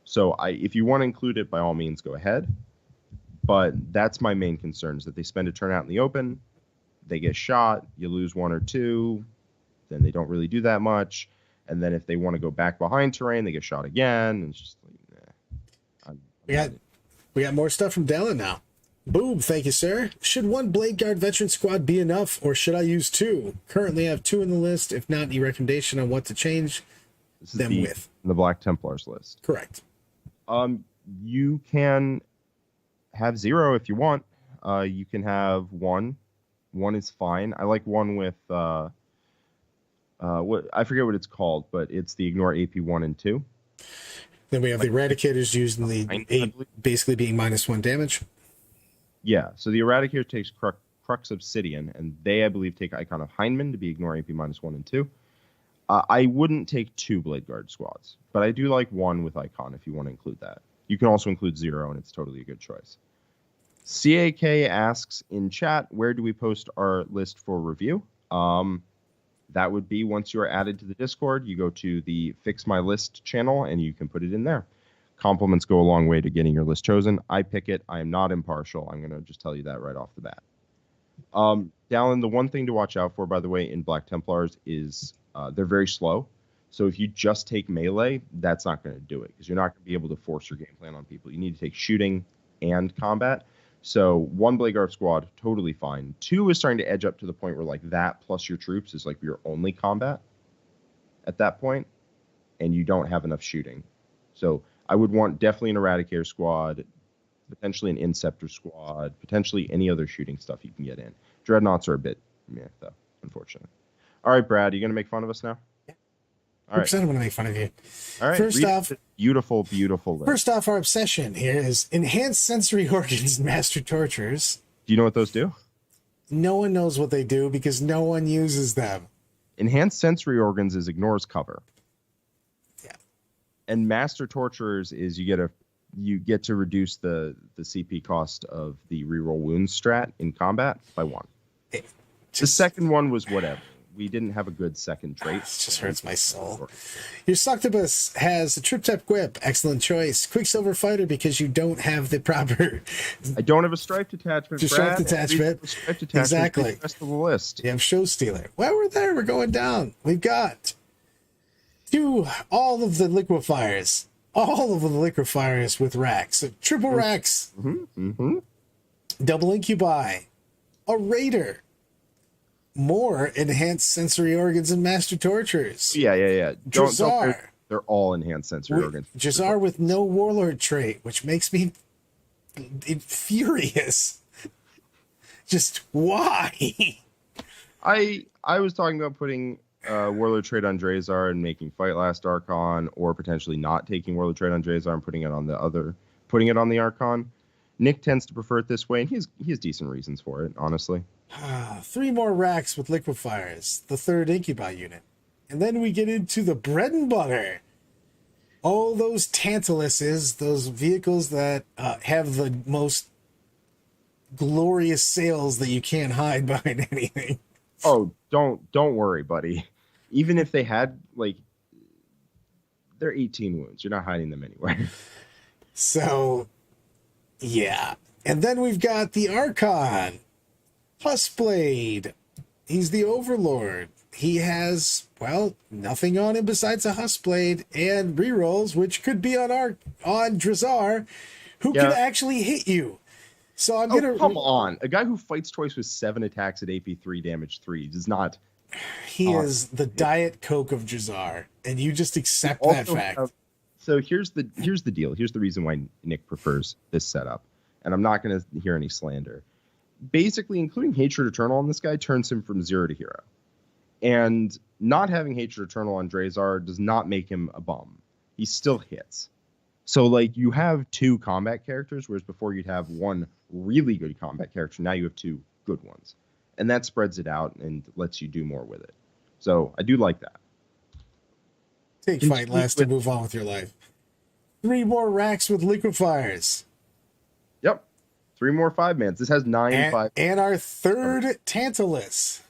So if you want to include it, by all means, go ahead. But that's my main concern, is that they spend a turn out in the open, they get shot, you lose 1 or 2, then they don't really do that much. And then if they want to go back behind terrain, they get shot again. And it's just like, We got more stuff from Dallin now. Boom, thank you, sir. Should 1 Blade Guard veteran squad be enough, or should I use 2? Currently I have 2 in the list. If not, any recommendation on what to change them with? The Black Templars list. Correct. You can have 0 if you want. You can have 1. 1 is fine. I like 1 with what I forget what it's called, but it's the ignore AP 1 and 2. Then we have the Eradicators using the basically being -1 damage. Yeah, so the Eradicator takes Crux Obsidian, and they, I believe, take Icon of Hindman to be ignore AP -1 and 2. I wouldn't take 2 Blade Guard squads, but I do like 1 with Icon if you want to include that. You can also include 0, and it's totally a good choice. CAK asks in chat, where do we post our list for review? That would be once you are added to the Discord, you go to the Fix My List channel, and you can put it in there. Compliments go a long way to getting your list chosen. I pick it. I am not impartial. I'm going to just tell you that right off the bat. Dallin, the one thing to watch out for, by the way, in Black Templars is they're very slow. So if you just take melee, that's not going to do it because you're not going to be able to force your game plan on people. You need to take shooting and combat. So 1 Blade Guard squad, totally fine. 2 is starting to edge up to the point where like that plus your troops is like your only combat at that point, and you don't have enough shooting. So I would want definitely an Eradicator squad, potentially an Inceptor squad, potentially any other shooting stuff you can get in. Dreadnoughts are a bit meh, though, unfortunately. All right, Brad, are you going to make fun of us now? All right. I'm going to make fun of you. All right. First off, beautiful list. First off, our obsession here is enhanced sensory organs and master tortures. Do you know what those do? No one knows what they do because no one uses them. Enhanced sensory organs is ignores cover. Yeah. And master torturers is you get to reduce the CP cost of the reroll wounds strat in combat by 1. The second one was whatever. We didn't have a good second trait. It just hurts my soul. Your Suctibus has a Trip Tap Whip. Excellent choice. Quicksilver Fighter because you don't have the proper... I don't have a striped attachment, Striped attachment. Striped attachment. Exactly. The rest of the list. You have Show Stealer. Well, we're there. We're going down. We've got all of the liquefiers. All of the liquefiers with racks. So triple racks. Double Incubi. A Raider. More enhanced sensory organs and master tortures. Yeah. Jazar. They're all enhanced sensory organs. Jazar with no warlord trait, which makes me furious. Just why? I was talking about putting Warlord trait on Drazar and making Fight Last Archon, or potentially not taking Warlord trait on Drazar and putting it on the Archon. Nick tends to prefer it this way, and he has decent reasons for it, honestly. 3 more racks with liquefiers, the 3rd Incubi unit. And then we get into the bread and butter. All those Tantaluses, those vehicles that have the most glorious sails that you can't hide behind anything. Oh, don't worry, buddy. Even if they had, like, they're 18 wounds. You're not hiding them anywhere. So, yeah. And then we've got the Archon. Hussblade. He's the Overlord. He has, well, nothing on him besides a Hussblade and rerolls, which could be on Drazar, who can actually hit you. So I'm gonna come on. A guy who fights twice with 7 attacks at AP3 damage 3 does not. He is the Diet Coke of Drazar, and you just accept that fact. So here's the deal. Here's the reason why Nick prefers this setup, and I'm not going to hear any slander. Basically, including Hatred Eternal on this guy turns him from 0 to hero. And not having Hatred Eternal on Drazar does not make him a bum. He still hits. So, like, you have 2 combat characters, whereas before you'd have 1 really good combat character. Now you have 2 good ones. And that spreads it out and lets you do more with it. So, I do like that. Take Fight Last and move on with your life. 3 more racks with liquefiers. Yep. 3 more 5-mans. This has 9 5. And our 3rd Tantalus.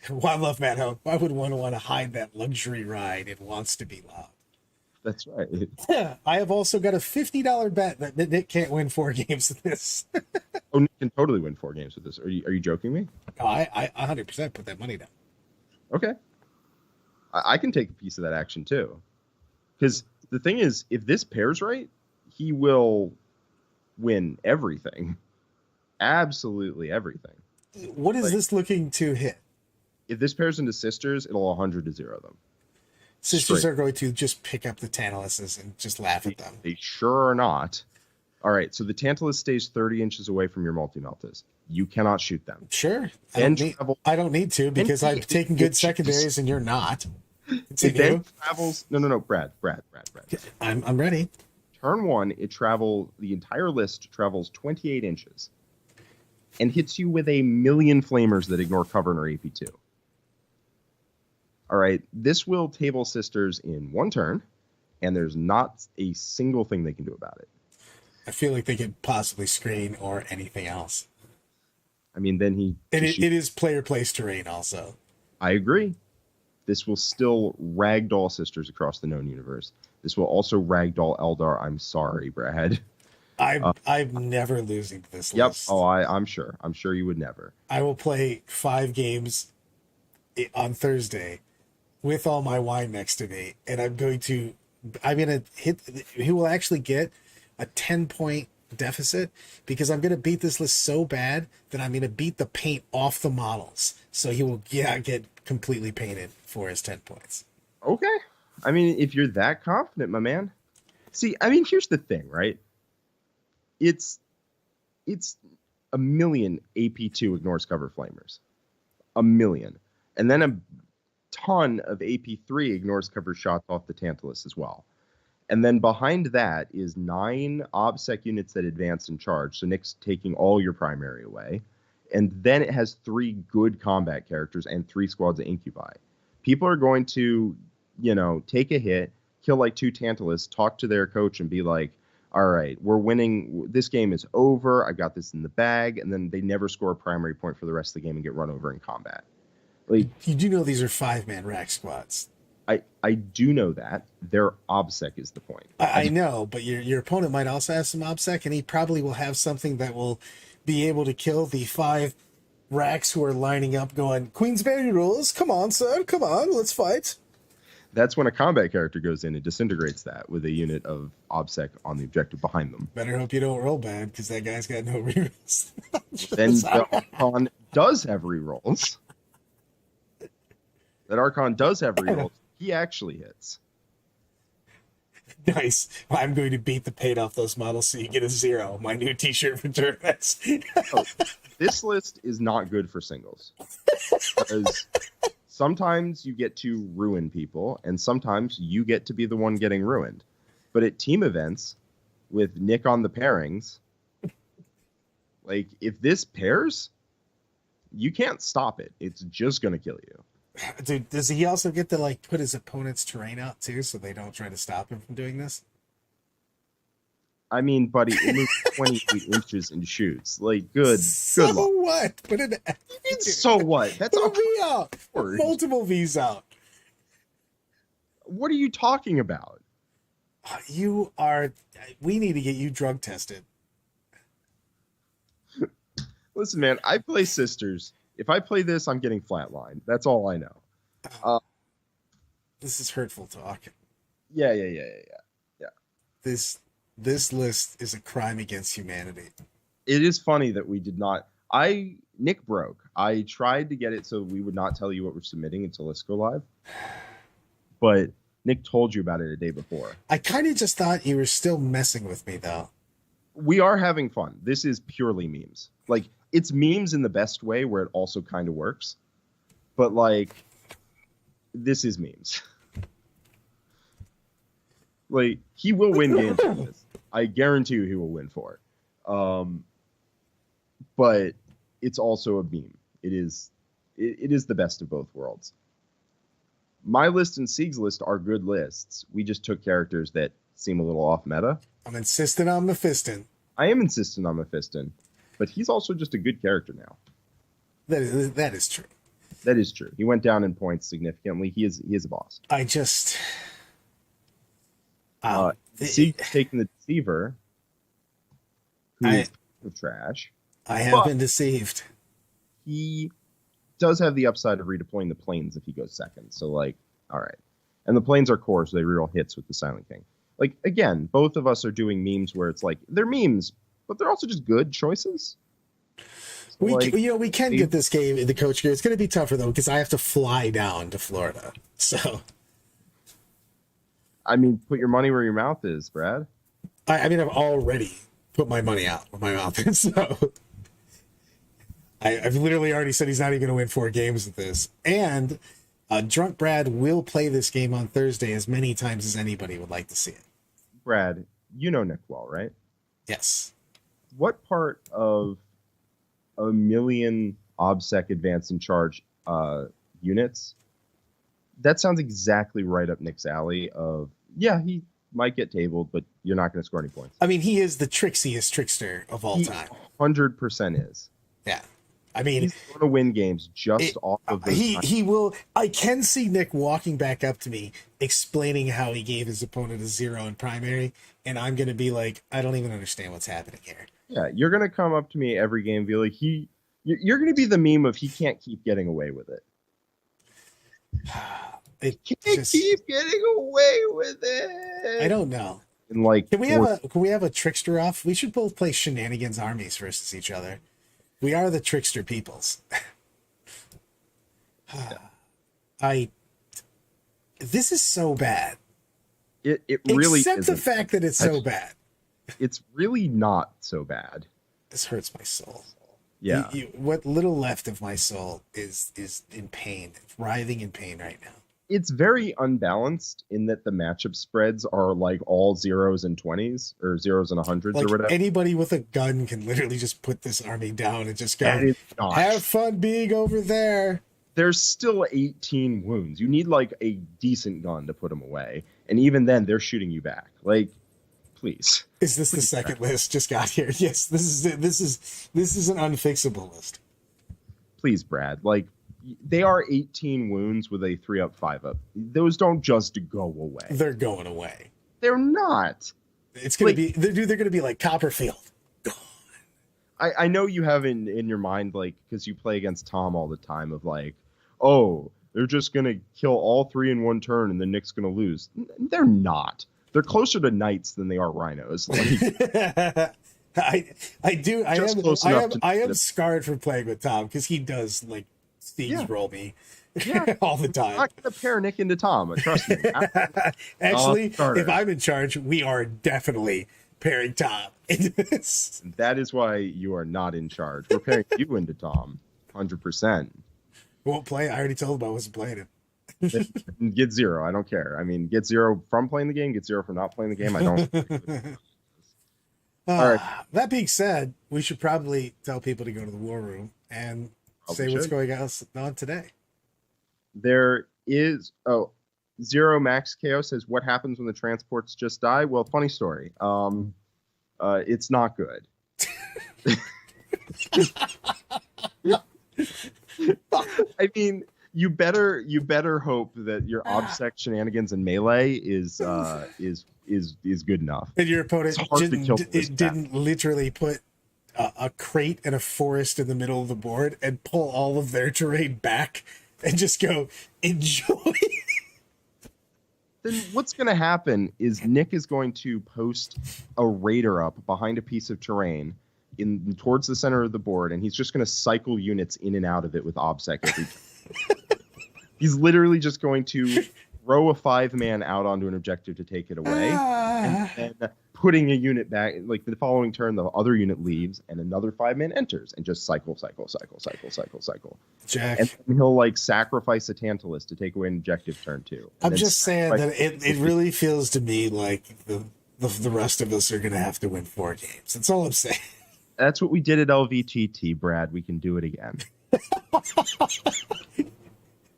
Well, I love Matt Ho. Why would one want to hide that luxury ride? It wants to be loud. That's right. I have also got a $50 bet that Nick can't win 4 games with this. Oh, Nick can totally win 4 games with this. Are you joking me? No, I 100% put that money down. Okay. I can take a piece of that action too. Because the thing is, if this pairs right, he will win everything. Absolutely everything. What is this looking to hit? If this pairs into sisters, it'll 100 to 0 them. Sisters are going to just pick up the Tantaluses and just laugh at them. They sure are not. All right, so the Tantalus stays 30 inches away from your multi-meltas. You cannot shoot them. Sure. I don't need to because I've taken good secondaries and you're not. It then travels... No, Brad. I'm ready. Turn 1, the entire list travels 28 inches and hits you with a million flamers that ignore cover and are AP2. All right, this will table sisters in 1 turn, and there's not a single thing they can do about it. I feel like they could possibly screen or anything else. I mean, then it is player place terrain also. I agree. This will still ragdoll sisters across the known universe. This will also ragdoll Eldar. I'm sorry, Brad. I'm never losing this list. Yep. Oh, I'm sure. I'm sure you would never. I will play 5 games on Thursday with all my wine next to me, and I'm going to hit. He will actually get a 10-point deficit because I'm going to beat this list so bad that I'm going to beat the paint off the models. So he will get completely painted for his 10 points. Okay. I mean, if you're that confident, my man. See, I mean, here's the thing, right? It's a million AP2 ignores cover flamers. A million. And then a ton of AP3 ignores cover shots off the Tantalus as well. And then behind that is 9 OBSEC units that advance and charge. So Nick's taking all your primary away. And then it has 3 good combat characters and 3 squads of Incubi. People are going to, take a hit, kill like 2 Tantalus, talk to their coach and be like, all right, we're winning. This game is over. I got this in the bag. And then they never score a primary point for the rest of the game and get run over in combat. Like, you do know these are 5-man rack squads. I do know that. Their OBSEC is the point. I know, but your opponent might also have some OBSEC, and he probably will have something that will be able to kill the 5 racks who are lining up going, Queensberry rules, come on, son, come on, let's fight. That's when a combat character goes in and disintegrates that with a unit of OBSEC on the objective behind them. Better hope you don't roll bad, because that guy's got no rerolls. Then the Archon does have rerolls. That Archon does have rerolls. He actually hits. Nice. I'm going to beat the paint off those models so you get a 0. My new t-shirt for tournaments. Oh, this list is not good for singles. Because sometimes you get to ruin people, and sometimes you get to be the one getting ruined. But at team events, with Nick on the pairings, like, if this pairs, you can't stop it. It's just going to kill you. Dude, does he also get to, like, put his opponent's terrain out, too, so they don't try to stop him from doing this? I mean, buddy, it moves 28 inches and shoots. Like, good luck. What? Put an So what? That's Put a V out. word. Multiple V's out. What are you talking about? You are... We need to get you drug tested. Listen, man, I play Sisters. If I play this, I'm getting flatlined. That's all I know. This is hurtful talk. Yeah. This list is a crime against humanity. It is funny that we did not. Nick broke. I tried to get it so we would not tell you what we're submitting until let's go live. But Nick told you about it a day before. I kind of just thought you were still messing with me, though. We are having fun. This is purely memes. Like, it's memes in the best way where it also kind of works. But, like, this is memes. Like, he will win games with this. I guarantee you he will win for it. But it's also a meme. It is the best of both worlds. My list and Sieg's list are good lists. We just took characters that seem a little off meta. I'm insisting on Mephiston. I am insistent on Mephiston, but he's also just a good character now. That is true. That is true. He went down in points significantly. He is a boss. I just... Sieg's taking the Deceiver, who is trash. I have been deceived. He does have the upside of redeploying the planes if he goes second. So, like, all right. And the planes are core, so they reroll hits with the Silent King. Like, again, both of us are doing memes where it's like, they're memes, but they're also just good choices. So, we can get this game in the coach gear. It's going to be tougher, though, because I have to fly down to Florida. So... I mean, put your money where your mouth is, Brad. I mean, I've already put my money out where my mouth is, so... I've literally already said he's not even going to win 4 games with this. And Drunk Brad will play this game on Thursday as many times as anybody would like to see it. Brad, you know Nick well, right? Yes. What part of a million OBSEC advance in charge units, that sounds exactly right up Nick's alley of, yeah, he might get tabled, but you're not going to score any points. I mean, he is the trixiest trickster of all time. 100% is. Yeah. I mean, he's going to win games just off of those. He will. I can see Nick walking back up to me, explaining how he gave his opponent a 0 in primary, and I'm going to be like, I don't even understand what's happening here. Yeah, you're going to come up to me every game and be like, you're going to be the meme of he can't keep getting away with it. Keep getting away with it. I don't know. And like, can we have a trickster off? We should both play shenanigans armies versus each other. We are the trickster peoples. This is so bad. It really except isn't. the fact that it's so bad. It's really not so bad. This hurts my soul. Yeah. What little left of my soul is in pain. It's writhing in pain right now. It's very unbalanced in that the matchup spreads are like all 0s and 20s or 0s and 100s like or whatever. Anybody with a gun can literally just put this army down and just go, have fun being over there. There's still 18 wounds. You need like a decent gun to put them away. And even then they're shooting you back. Like, please. Is this the second list just got here? Yes, this is it. This is an unfixable list. Please, Brad. Like, they are 18 wounds with a 3-up, 5-up. Those don't just go away. They're going away. They're not. It's gonna be. They're gonna be like Copperfield. Gone. I know you have in your mind, like, because you play against Tom all the time, of like, oh, they're just gonna kill all 3 in one turn and then Nick's gonna lose. They're not. They're closer to knights than they are rhinos. Like, I am scarred from playing with Tom because he does like siege roll me, Yeah. all the I'm time. not going to pair Nick into Tom. Trust me. Actually, starter. if I'm in charge, we are definitely pairing Tom into this. That is why you are not in charge. We're pairing you into Tom. 100%. Won't play. I already told him I wasn't playing him. Get 0. I don't care. I mean, get 0 from playing the game, get 0 from not playing the game. I don't. All right. That being said, we should probably tell people to go to the war room and say what's going on today. There is Zero Max KO says, what happens when the transports just die? Well, funny story. It's not good. I mean, you better hope that your obsec shenanigans and melee is good enough. And your opponent didn't literally put a crate and a forest in the middle of the board and pull all of their terrain back and just go, enjoy. Then what's going to happen is Nick is going to post a raider up behind a piece of terrain towards the center of the board, and he's just going to cycle units in and out of it with obsec every time. He's literally just going to throw a 5-man out onto an objective to take it away, and then putting a unit back. Like the following turn, the other unit leaves, and another 5-man enters, and just cycle. Jack. And then he'll like sacrifice a Tantalus to take away an objective turn 2. I'm just saying that it really feels to me like the rest of us are going to have to win 4 games. That's all I'm saying. That's what we did at LVTT, Brad. We can do it again.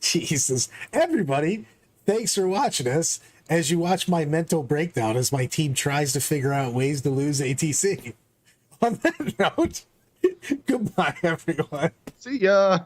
Jesus. Everybody, thanks for watching us as you watch my mental breakdown as my team tries to figure out ways to lose ATC. On that note, goodbye, everyone. See ya.